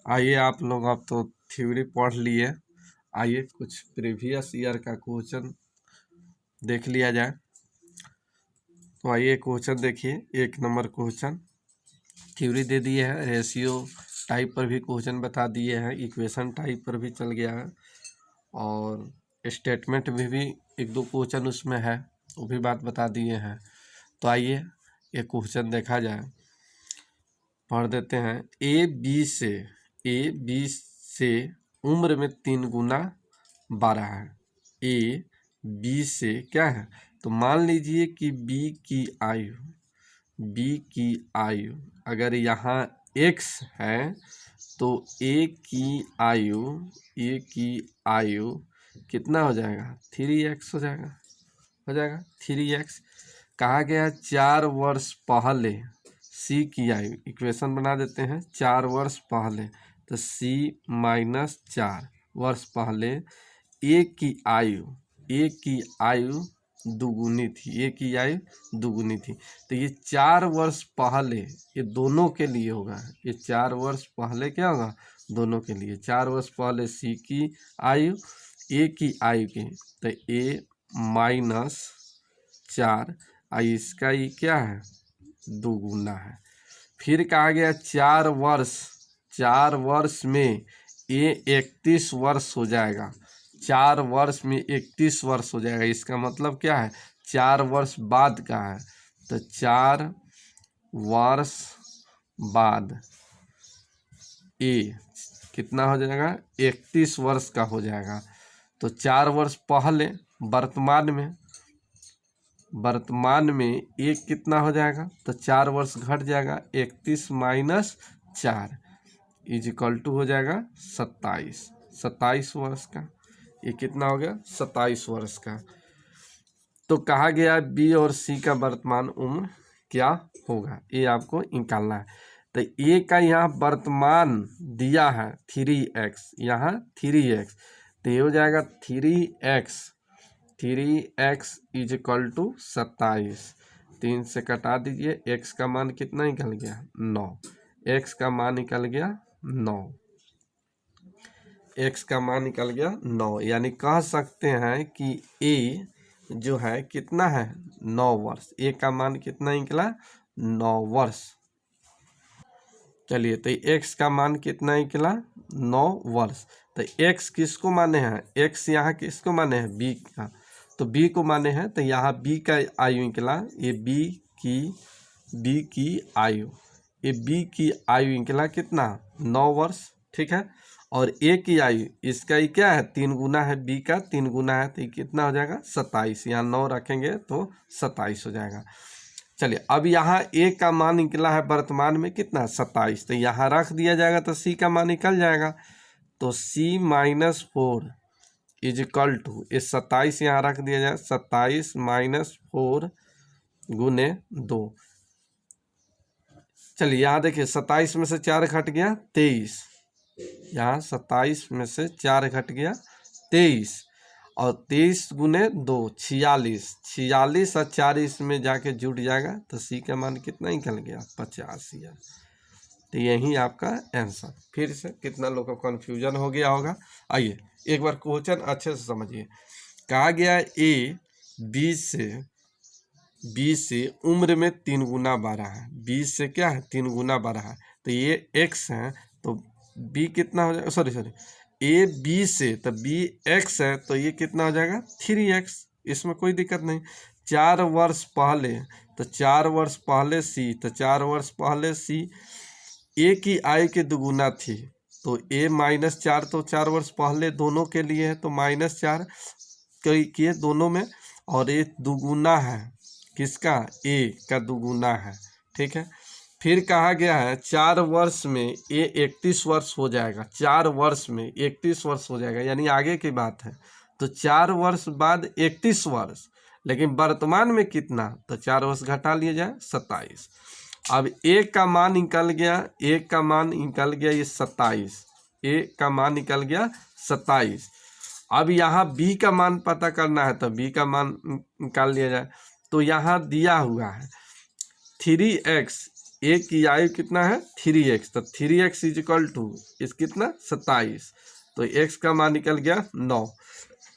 आइए आप लोग अब तो थ्योरी पढ़ लिए, आइए कुछ प्रीवियस ईयर का क्वेश्चन देख लिया जाए। तो आइए क्वेश्चन देखिए, 1 नंबर क्वेश्चन थ्योरी दे दिए है, रेशियो टाइप पर भी क्वेश्चन बता दिए हैं, इक्वेशन टाइप पर भी चल गया है और स्टेटमेंट में भी 1-2 क्वेश्चन उसमें है, वो भी बात बता दिए हैं। तो आइए ये क्वेश्चन देखा जाए, पढ़ देते हैं। ए बी से उम्र में 3 गुना बड़ा है। ए बी से क्या है, तो मान लीजिए कि बी की आयु अगर यहाँ x है तो ए की आयु कितना हो जाएगा, 3x हो जाएगा 3x। कहा गया 4 वर्ष पहले सी की आयु, इक्वेशन बना देते हैं, 4 वर्ष पहले, तो सी माइनस 4 वर्ष पहले ए की आयु दुगुनी थी। तो ये 4 वर्ष पहले ये दोनों के लिए होगा, ये 4 वर्ष पहले क्या होगा, दोनों के लिए। 4 वर्ष पहले सी की आयु ए की आयु की, तो ए माइनस 4 आई, इसका ये क्या है, दुगुना है। फिर कहा गया 4 वर्ष में ये 31 वर्ष हो जाएगा, 4 वर्ष में 31 वर्ष हो जाएगा। इसका मतलब क्या है, 4 वर्ष बाद का है, तो 4 वर्ष बाद ए कितना हो जाएगा, 31 वर्ष का हो जाएगा। तो 4 वर्ष पहले वर्तमान में एक कितना हो जाएगा, तो 4 वर्ष घट जाएगा, 31 माइनस 4 इजिकल टू हो जाएगा 27 वर्ष का। ये कितना हो गया, 27 वर्ष का। तो कहा गया बी और सी का वर्तमान उम्र क्या होगा, ये आपको निकालना है। तो ए का यहाँ वर्तमान दिया है 3x, यहाँ 3x, तो ये हो जाएगा 3x इजिकल टू 27। 3 से कटा दीजिए, x का मान कितना निकल गया, 9। x का मान निकल गया 9, x का मान निकल गया 9। यानी कह सकते हैं कि a जो है कितना है, 9 वर्ष। a का मान कितना निकला, 9 वर्ष। चलिए, तो x का मान कितना निकला, 9 वर्ष। तो x किसको माने हैं, x यहाँ किसको माने हैं, b का, तो b को माने हैं, तो यहाँ b का आयु निकला, ये b की आयु, ये b की आयु निकला कितना, 9 वर्ष, ठीक है। और a की आयु, इसका ये क्या है, 3 गुना है, b का 3 गुना है, तो ये कितना हो जाएगा, 27। यहाँ 9 रखेंगे तो 27 हो जाएगा। चलिए, अब यहाँ a का मान निकला है वर्तमान में कितना, 27, तो यहाँ रख दिया जाएगा, तो c का मान निकल जाएगा। तो c माइनस 4 इजिकल टू, ये 27 यहाँ रख दिया जाए, 27 माइनस 4 गुने 2। चलिए, यहाँ देखिए 27 में से 4 घट गया 23, यहाँ 27 में से 4 घट गया 23, और 23 गुने 2 46 और 4 इसमें जाके जुट जाएगा, तो सी का मान कितना निकल गया, 85। तो यही आपका आंसर। फिर से कितना लोग को कन्फ्यूजन हो गया होगा, आइए एक बार क्वेश्चन अच्छे से समझिए। कहा गया ए बी से उम्र में 3 गुना बड़ा है, बी से क्या है, 3 गुना बड़ा है, तो ये x है, तो b कितना हो जाएगा, सॉरी ए बी से, तो b x है, तो ये कितना हो जाएगा, 3x। इसमें कोई दिक्कत नहीं। 4 वर्ष पहले, तो 4 वर्ष पहले सी, तो 4 वर्ष पहले सी ए की आयु के दुगुना थी, तो a माइनस 4, तो 4 वर्ष पहले दोनों के लिए है, तो माइनस 4 किए दोनों में, और ये दुगुना है किसका, a का दुगुना है, ठीक है। फिर कहा गया है 4 वर्ष में ये 31 वर्ष हो जाएगा, 4 वर्ष में 31 वर्ष हो जाएगा, यानी आगे की बात है। तो 4 वर्ष बाद 31 वर्ष, लेकिन वर्तमान में कितना, तो 4 वर्ष घटा लिया जाए, 27। अब ए का मान निकल गया, ये 27, ए का मान निकल गया 27। अब यहाँ बी का मान पता करना है, तो बी का मान निकाल लिया जाए। तो यहाँ दिया हुआ है 3x ए की आयु कितना है 3x, तो 3x इज इक्वल टू इस कितना 27, तो x का मान निकल गया 9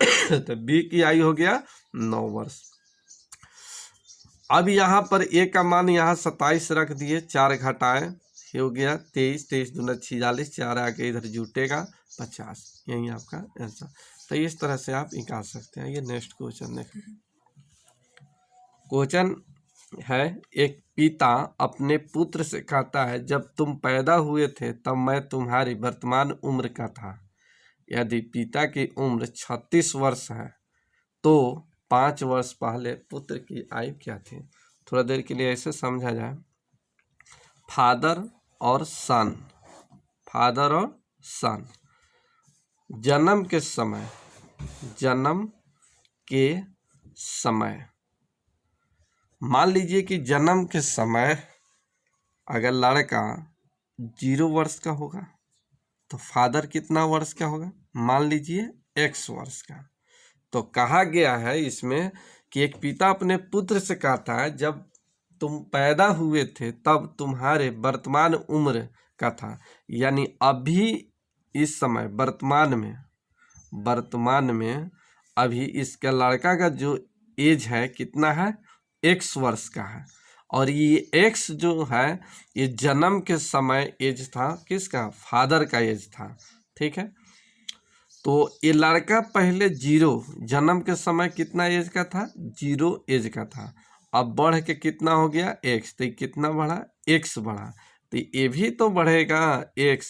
तो b की आयु हो गया 9 वर्ष। अब यहाँ पर a का मान यहाँ 27 रख दिए, 4 घटाए हो गया 23, 23 दूना 46, 4 आके इधर जुटेगा 50, यही आपका आंसर। तो इस तरह से आप निकाल सकते हैं। ये नेक्स्ट क्वेश्चन देखें। क्वेश्चन है, एक पिता अपने पुत्र से कहता है, जब तुम पैदा हुए थे तब मैं तुम्हारी वर्तमान उम्र का था। यदि पिता की उम्र 36 वर्ष है तो 5 वर्ष पहले पुत्र की आयु क्या थी। थोड़ा देर के लिए ऐसे समझा जाए। फादर और सन, फादर और सन, जन्म के समय मान लीजिए कि जन्म के समय अगर लड़का 0 वर्ष का होगा तो फादर कितना वर्ष का होगा, मान लीजिए x वर्ष का। तो कहा गया है इसमें कि एक पिता अपने पुत्र से कहता है, जब तुम पैदा हुए थे तब तुम्हारे वर्तमान उम्र का था, यानी अभी इस समय वर्तमान में अभी इसका लड़का का जो एज है कितना है, x वर्ष का है। और ये x जो है ये जन्म के समय एज था किसका, फादर का एज था। ठीक है, तो ये लड़का पहले 0 जन्म के समय कितना एज का था, 0 एज का था। अब बढ़ के कितना हो गया x, तो कितना बढ़ा, x बढ़ा, तो ये भी तो बढ़ेगा x,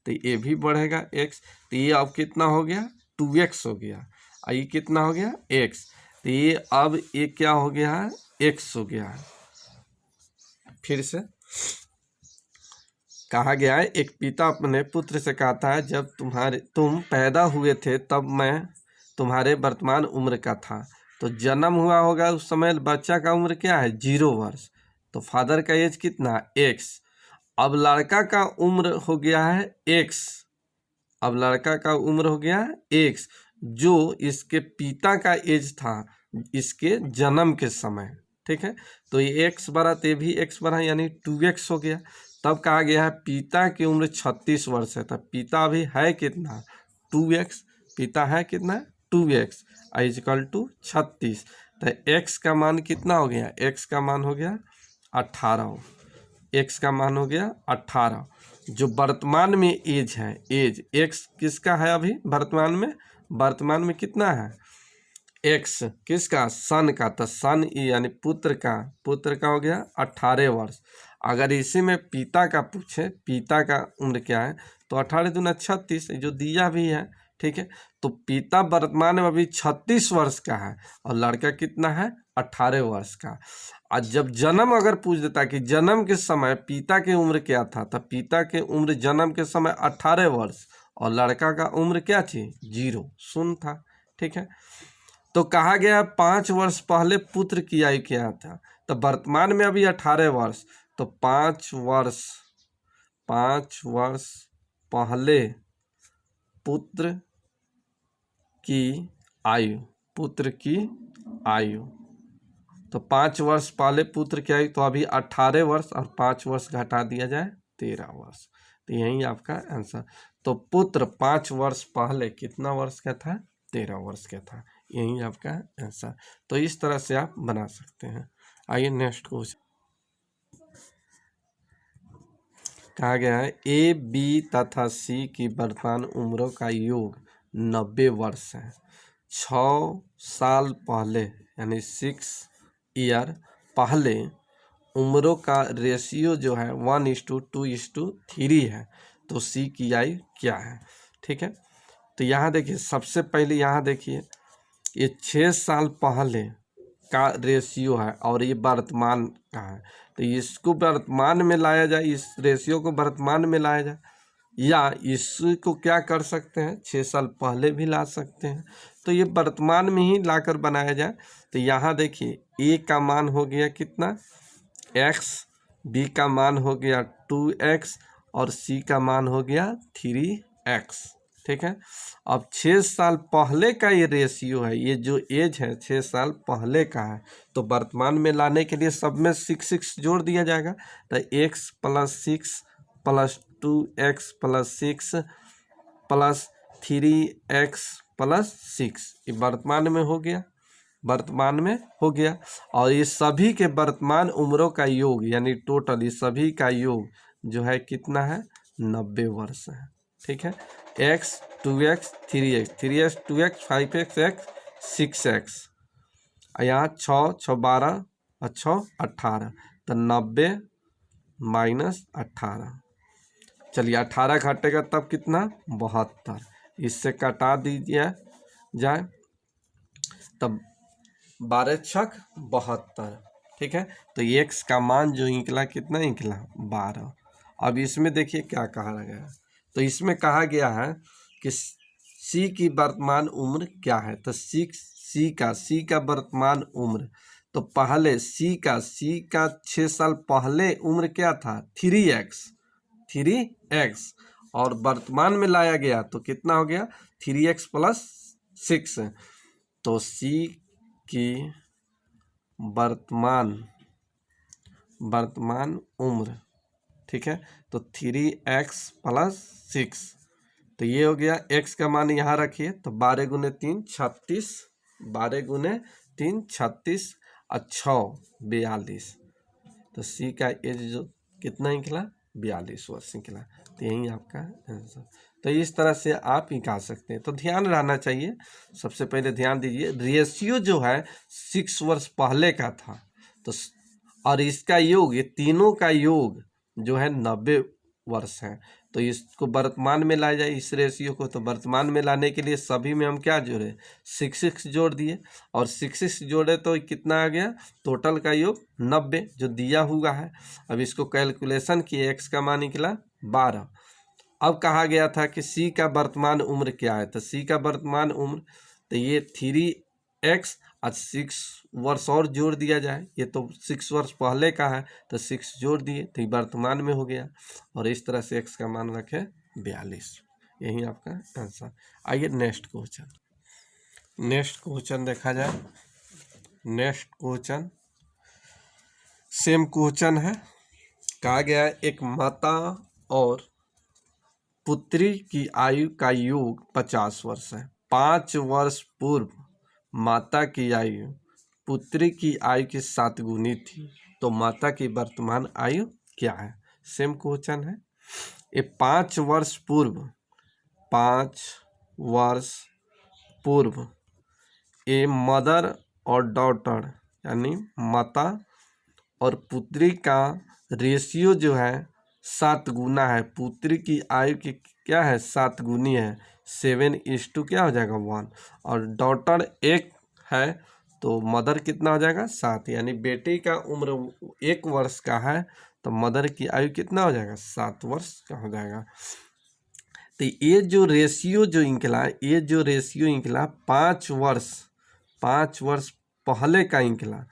तो ये भी बढ़ेगा x, तो ये अब कितना हो गया 2x हो गया। और ये कितना हो गया x, तो ये अब ये क्या हो गया है x हो गया है। फिर से कहा गया है, एक पिता अपने पुत्र से कहता है, जब तुम पैदा हुए थे तब मैं तुम्हारे वर्तमान उम्र का था। तो जन्म हुआ होगा उस समय बच्चा का उम्र क्या है 0 वर्ष, तो फादर का एज कितना x। अब लड़का का उम्र हो गया है x, अब लड़का का उम्र हो गया x, जो इसके पिता का एज था इसके जन्म के समय। ठीक है, तो ये x बढ़ा तो ये भी x बढ़ा, यानी 2x हो गया। तब कहा गया है पिता की उम्र 36 वर्ष है, तब पिता अभी है कितना 2x, पिता है कितना 2x इज इक्वल टू 36। तो x का मान कितना हो गया, x का मान हो गया 18, x का मान हो गया 18। जो वर्तमान में एज है, एज x किसका है अभी वर्तमान में कितना है x किसका, सन का, तो सन यानी पुत्र का हो गया 18 वर्ष। अगर इसी में पिता का पूछे, पिता का उम्र क्या है, तो 18 दूना 36 जो दिया भी है। ठीक है, तो पिता वर्तमान में अभी 36 वर्ष का है और लड़का कितना है 18 वर्ष का। और जब जन्म अगर पूछ देता कि जन्म के समय पिता की उम्र क्या था, तो पिता के उम्र जन्म के समय 18 वर्ष और लड़का का उम्र क्या थी 0 शून्य था। ठीक है, तो कहा गया 5 वर्ष पहले पुत्र की आयु क्या था, तो वर्तमान में अभी 18 वर्ष, तो 5 वर्ष पहले पुत्र की आयु, तो 5 वर्ष पहले पुत्र की आयु, तो अभी 18 वर्ष और 5 वर्ष घटा दिया जाए 13 वर्ष, तो यही आपका आंसर। तो पुत्र 5 वर्ष पहले कितना वर्ष का था 13 वर्ष का था, यही आपका आंसर। तो इस तरह से आप बना सकते हैं। आइए नेक्स्ट क्वेश्चन। कहा गया है ए बी तथा सी की वर्तमान उम्रों का योग 90 वर्ष है। 6 साल पहले यानी 6 ईयर पहले उम्रों का रेशियो जो है 1:2:3 है, तो सी की आयु क्या है। ठीक है, तो यहाँ देखिए सबसे पहले यहाँ देखिए ये 6 साल पहले का रेशियो है और ये वर्तमान का है, तो इसको वर्तमान में लाया जाए, इस रेशियो को वर्तमान में लाया जाए, या इसको क्या कर सकते हैं 6 साल पहले भी ला सकते हैं, तो ये वर्तमान में ही लाकर बनाया जाए। तो यहाँ देखिए ए का मान हो गया कितना x, बी का मान हो गया 2x और सी का मान हो गया 3x। ठीक है। अब 6 साल पहले का ये रेशियो है, ये जो एज है 6 साल पहले का है, तो वर्तमान में लाने के लिए सब में 6 जोड़ दिया जाएगा। तो x + 6 + 2x + 6 + 3x + 6 ये वर्तमान में हो गया, वर्तमान में हो गया। और ये सभी के वर्तमान उम्रों का योग यानी टोटल ये सभी का योग जो है कितना है, 90 वर्ष है। ठीक है। x 2x 3x 3x 2x 5x x 6x यहाँ 6 6 12 और 6 18 तो 90 - 18। चलिए 18 घटेगा तब कितना, 72। इससे कटा दीजिए जाए तब 12 छक 72। ठीक है। तो x का मान जो निकला कितना निकला, 12। अब इसमें देखिए क्या कहा गया है, तो इसमें कहा गया है कि c की वर्तमान उम्र क्या है। तो c का वर्तमान उम्र, तो पहले c का 6 साल पहले उम्र क्या था, 3x और वर्तमान में लाया गया तो कितना हो गया, 3x + 6। तो c की वर्तमान उम्र, ठीक है, तो 3x + 6। तो ये हो गया। x का मान यहाँ रखिए तो 12 × 3 = 36, 12 × 3 = 36 और 6 42। तो c का एज जो कितना निकला, 42 वर्ष निकला। तो यही आपका आंसर। तो इस तरह से आप निकाल सकते हैं। तो ध्यान रहना चाहिए, सबसे पहले ध्यान दीजिए रेशियो जो है 6 वर्ष पहले का था, तो और इसका योग, ये तीनों का योग जो है 90 वर्ष है। तो इसको वर्तमान में लाया जाए इस रेशियो को, तो वर्तमान में लाने के लिए सभी में हम क्या जोड़े, 6 जोड़ दिए और 6 जोड़े तो कितना आ गया, टोटल का योग 90 जो दिया हुआ है। अब इसको कैलकुलेशन किए, x का मान निकला 12। अब कहा गया था कि c का वर्तमान उम्र क्या है, तो c का वर्तमान उम्र तो ये 3x और 6 वर्ष और जोड़ दिया जाए, ये तो 6 वर्ष पहले का है तो 6 जोड़ दिए तो ये वर्तमान में हो गया। और इस तरह से x का मान रखे 42। यही आपका आंसर। आइए नेक्स्ट क्वेश्चन देखा जाए। नेक्स्ट क्वेश्चन सेम क्वेश्चन है। कहा गया है एक माता और पुत्री की आयु का योग 50 वर्ष है। 5 वर्ष पूर्व माता की आयु पुत्री की आयु के 7 गुनी थी, तो माता की वर्तमान आयु क्या है। सेम क्वेश्चन है। ये 5 वर्ष पूर्व ये मदर और डॉटर यानी माता और पुत्री का रेशियो जो है 7 गुना है। पुत्री की आयु की क्या है, 7 गुनी है, 7:2 क्या हो जाएगा 1। और डॉटर 1 है तो मदर कितना हो जाएगा 7, यानी बेटी का उम्र 1 वर्ष का है तो मदर की आयु कितना हो जाएगा 7 वर्ष का हो जाएगा। तो ये जो रेशियो जो निकला 5 वर्ष पहले का निकला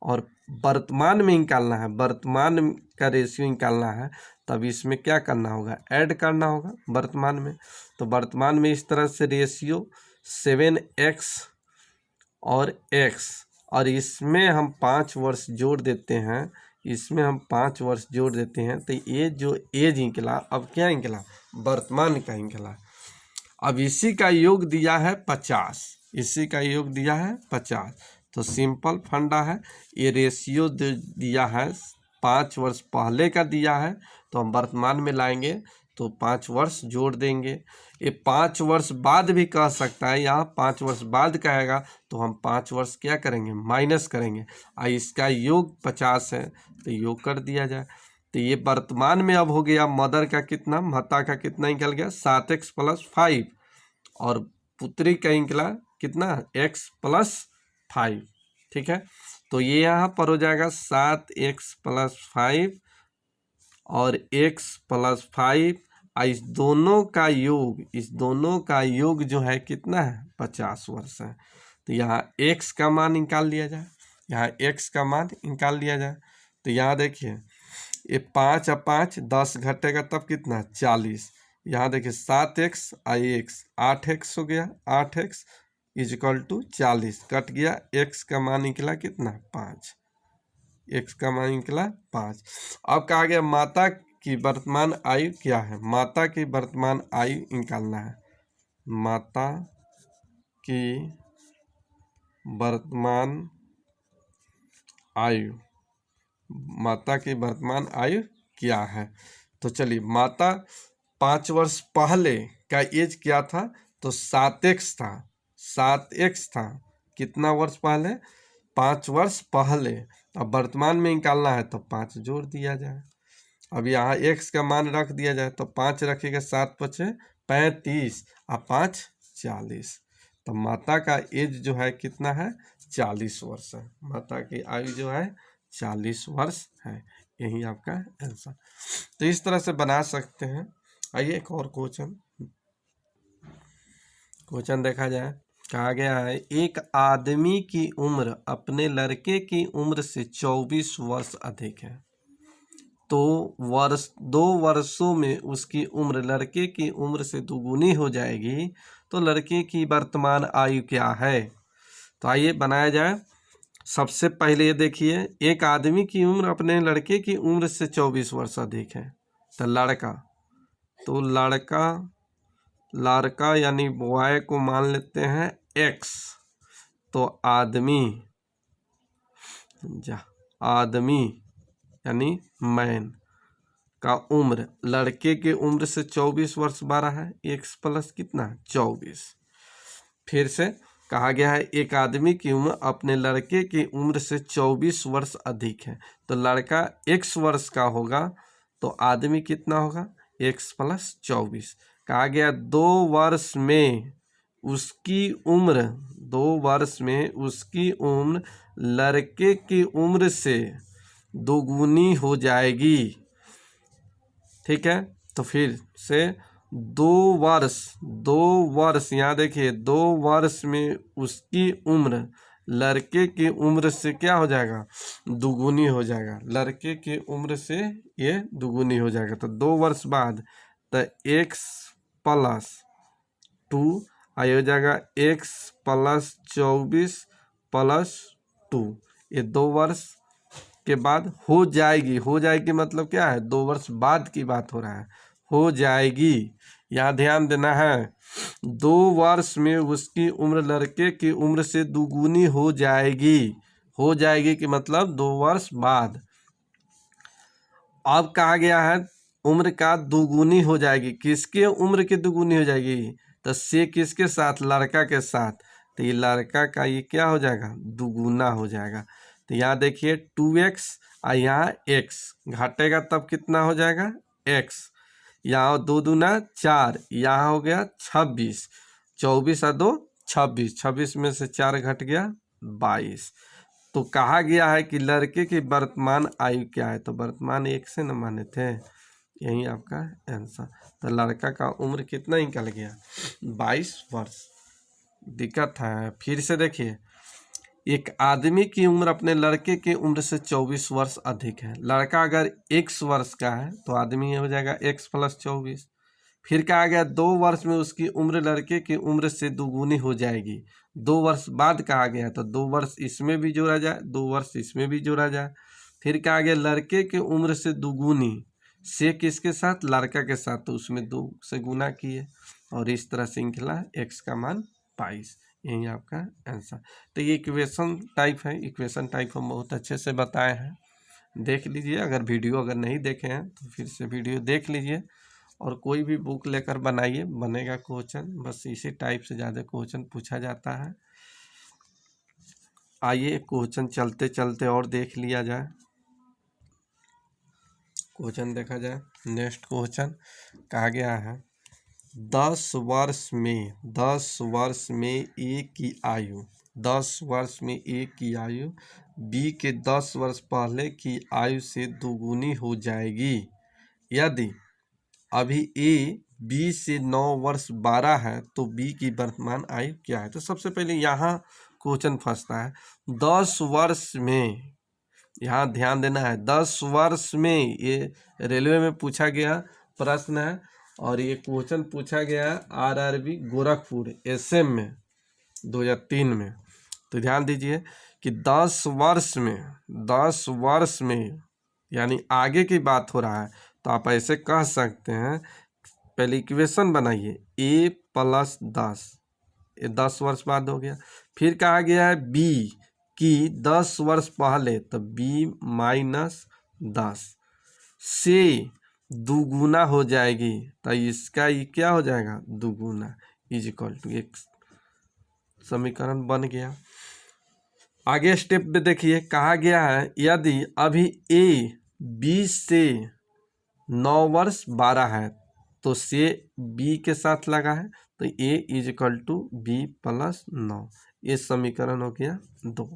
और वर्तमान में निकालना है, वर्तमान का रेशियो निकालना है, तब इसमें क्या करना होगा, ऐड करना होगा वर्तमान में। तो वर्तमान में इस तरह से रेशियो 7x और x और इसमें हम 5 वर्ष जोड़ देते हैं, तो ये जो एज निकला अब क्या निकला, वर्तमान का निकला। अब इसी का योग दिया है 50, तो सिंपल फंडा है। ये रेशियो दिया है 5 वर्ष पहले का दिया है, तो हम वर्तमान में लाएंगे तो 5 वर्ष जोड़ देंगे। ये 5 वर्ष बाद भी कह सकता है, यहाँ 5 वर्ष बाद कहेगा तो हम 5 वर्ष क्या करेंगे, माइनस करेंगे। और इसका योग 50 है तो योग कर दिया जाए। तो ये वर्तमान में अब हो गया मदर का कितना, माता का कितना निकल गया 7x + 5 और पुत्री का निकला कितना x + 5। ठीक है। तो ये यहाँ पर हो जाएगा 7x + 5 और x + 5। इस दोनों का योग जो है कितना है 50 वर्ष है। तो यहाँ x का मान निकाल लिया जाए, तो यहाँ देखिए ये 5 और 5 10 घटेगा तब कितना 40, यहाँ देखिए 7x आई एक्स 8x हो गया, 8x इजिकल टू 40 कट गया, x का मान निकला कितना 5, x का मान निकला 5। अब कहा गया माता की वर्तमान आयु क्या है, माता की वर्तमान आयु निकालना है। माता की वर्तमान आयु, माता की वर्तमान आयु क्या है। तो चलिए माता 5 वर्ष पहले का एज क्या था, तो 7x था, 7x था। कितना वर्ष पहले, 5 वर्ष पहले। अब वर्तमान में निकालना है तो 5 जोड़ दिया जाए। अब यहाँ x का मान रख दिया जाए तो 5 रखिएगा, 7 पचे 35 और 5 40। तो माता का एज जो है कितना है, 40 वर्ष है। माता की आयु जो है 40 वर्ष है। यही आपका आंसर। तो इस तरह से बना सकते हैं। आइए एक और क्वेश्चन देखा जाए। कहा गया है एक आदमी की उम्र अपने लड़के की उम्र से 24 वर्ष अधिक है, तो 2 वर्षों में उसकी उम्र लड़के की उम्र से दोगुनी हो जाएगी, तो लड़के की वर्तमान आयु क्या है। तो आइए बनाया जाए। सबसे पहले ये देखिए, एक आदमी की उम्र अपने लड़के की उम्र से 24 वर्ष अधिक है, तो लड़का यानी बॉय को मान लेते हैं x। तो आदमी यानी मैन का उम्र लड़के के उम्र से 24 वर्ष 12 है, x प्लस कितना 24। फिर से कहा गया है एक आदमी की उम्र अपने लड़के की उम्र से 24 वर्ष अधिक है, तो लड़का x वर्ष का होगा, तो आदमी कितना होगा x प्लस 24। कहा गया 2 वर्ष में उसकी उम्र लड़के की उम्र से दोगुनी हो जाएगी। ठीक है, तो फिर से 2 वर्ष यहाँ देखिए 2 वर्ष में उसकी उम्र लड़के की उम्र से क्या हो जाएगा, दुगुनी हो जाएगा। लड़के की उम्र से ये दुगुनी हो जाएगा, तो 2 वर्ष बाद तो x प्लस 2 आई हो जाएगा, x प्लस 24 प्लस 2। ये 2 वर्ष के बाद हो जाएगी मतलब क्या है, 2 वर्ष बाद की बात हो रहा है, हो जाएगी। यहाँ ध्यान देना है, 2 वर्ष में उसकी उम्र लड़के की उम्र से दुगुनी हो जाएगी कि मतलब 2 वर्ष बाद। अब कहा गया है उम्र का दुगुनी हो जाएगी, किसके उम्र की दुगुनी हो जाएगी, तो से किसके साथ, लड़का के साथ। तो ये लड़का का ये क्या हो जाएगा, दुगुना हो जाएगा। तो यहाँ देखिए 2x और यहाँ x घटेगा तब कितना हो जाएगा x। यहाँ 2 दूना 4, यहाँ हो गया 26, 24 और 2 26, 26 में से 4 घट गया 22। तो कहा गया है कि लड़के की वर्तमान आयु क्या है, तो वर्तमान 1 से न माने थे, यही आपका आंसर। तो लड़का का उम्र कितना निकल गया 22 वर्ष। दिक्कत है। फिर से देखिए, एक आदमी की उम्र अपने लड़के की उम्र से 24 वर्ष अधिक है। लड़का अगर x वर्ष का है तो आदमी हो जाएगा x प्लस 24। फिर कहा गया 2 वर्ष में उसकी उम्र लड़के की उम्र से दुगुनी हो जाएगी। 2 वर्ष बाद कहा गया, तो 2 वर्ष इसमें भी जोड़ा जाए, 2 वर्ष इसमें भी जोड़ा जाए। फिर कहा गया लड़के की उम्र से दुगुनी, से किसके साथ, लड़का के साथ, तो उसमें 2 से गुना किए और इस तरह से निकला x का मान 22। यही आपका आंसर। तो ये इक्वेशन टाइप है, इक्वेशन टाइप हम बहुत अच्छे से बताए हैं, देख लीजिए। अगर वीडियो अगर नहीं देखे हैं तो फिर से वीडियो देख लीजिए, और कोई भी बुक लेकर बनाइए, बनेगा क्वेश्चन। बस इसी टाइप से ज़्यादा क्वेश्चन पूछा जाता है। आइए क्वेश्चन चलते चलते और देख लिया जाए, क्वेश्चन देखा जाए। नेक्स्ट क्वेश्चन कहा गया है 10 वर्ष में ए की आयु, 10 वर्ष में ए की आयु बी के 10 वर्ष पहले की आयु से दोगुनी हो जाएगी यदि अभी ए बी से 9 वर्ष 12 है, तो बी की वर्तमान आयु क्या है। तो सबसे पहले यहाँ क्वेश्चन फंसता है 10 वर्ष में, यहाँ ध्यान देना है 10 वर्ष में, ये रेलवे में पूछा गया प्रश्न है। और ये क्वेश्चन पूछा गया आरआरबी गोरखपुर एसएम में 2003 में। तो ध्यान दीजिए कि 10 वर्ष में यानी आगे की बात हो रहा है, तो आप ऐसे कह सकते हैं, पहले इक्वेशन बनाइए a + 10, ये 10 वर्ष बाद हो गया। फिर कहा गया है b की 10 वर्ष पहले, तो b - 10 से दुगुना हो जाएगी, तो इसका ये क्या हो जाएगा, दुगुना, = एक समीकरण बन गया। आगे स्टेप में देखिए, कहा गया है यदि अभी a 20 से 9 वर्ष 12 है, तो से b के साथ लगा है, तो a = b + 9, ये समीकरण हो गया 2।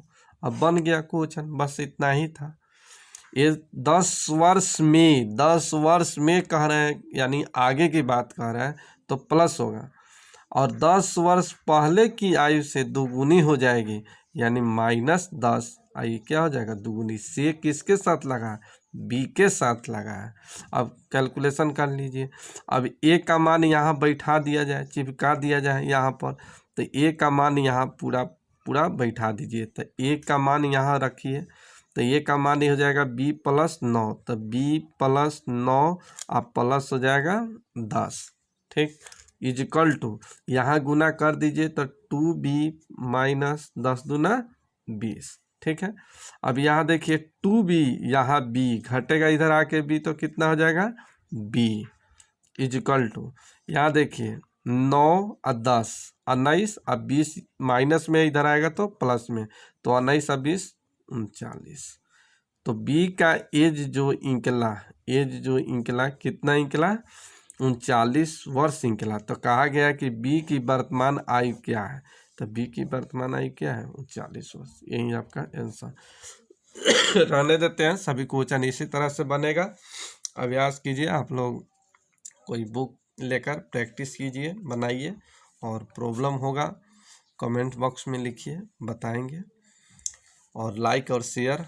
अब बन गया क्वेश्चन, बस इतना ही था। ये 10 वर्ष में कह रहे हैं, यानी आगे की बात कह रहे हैं, तो प्लस होगा। और 10 वर्ष पहले की आयु से दुगुनी हो जाएगी, यानी -10, आयु क्या हो जाएगा, दुगुनी। से किसके साथ लगा है, b के साथ लगा है। अब कैलकुलेशन कर लीजिए। अब a का मान यहाँ बैठा दिया जाए, चिपका दिया जाए यहाँ पर, तो a का मान यहाँ पूरा पूरा बैठा दीजिए। तो a का मान यहाँ रखिए, तो a का मान हो जाएगा b + 9, तो b + 9 अब प्लस हो जाएगा 10, ठीक, = यहाँ गुना कर दीजिए, तो 2b - 10 दूना 20, ठीक है। अब यहाँ देखिए 2b, यहाँ b घटेगा, इधर आके b, तो कितना हो जाएगा, b = यहाँ देखिए 9 और 10 19 और 20 माइनस में इधर आएगा तो प्लस में, तो 19 और 20 39। तो b का एज जो निकला कितना निकला, 39 वर्ष निकला। तो कहा गया कि b की वर्तमान आयु क्या है, तो b की वर्तमान आयु क्या है, 39 वर्ष। यही आपका आंसर। रहने देते हैं, सभी क्वेश्चन इसी तरह से बनेगा। अभ्यास कीजिए, आप लोग कोई बुक लेकर प्रैक्टिस कीजिए, बनाइए, और प्रॉब्लम होगा कमेंट बॉक्स में लिखिए, बताएंगे। और लाइक और शेयर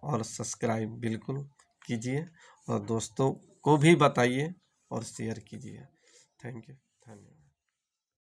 और सब्सक्राइब बिल्कुल कीजिए, और दोस्तों को भी बताइए और शेयर कीजिए। थैंक यू, धन्यवाद।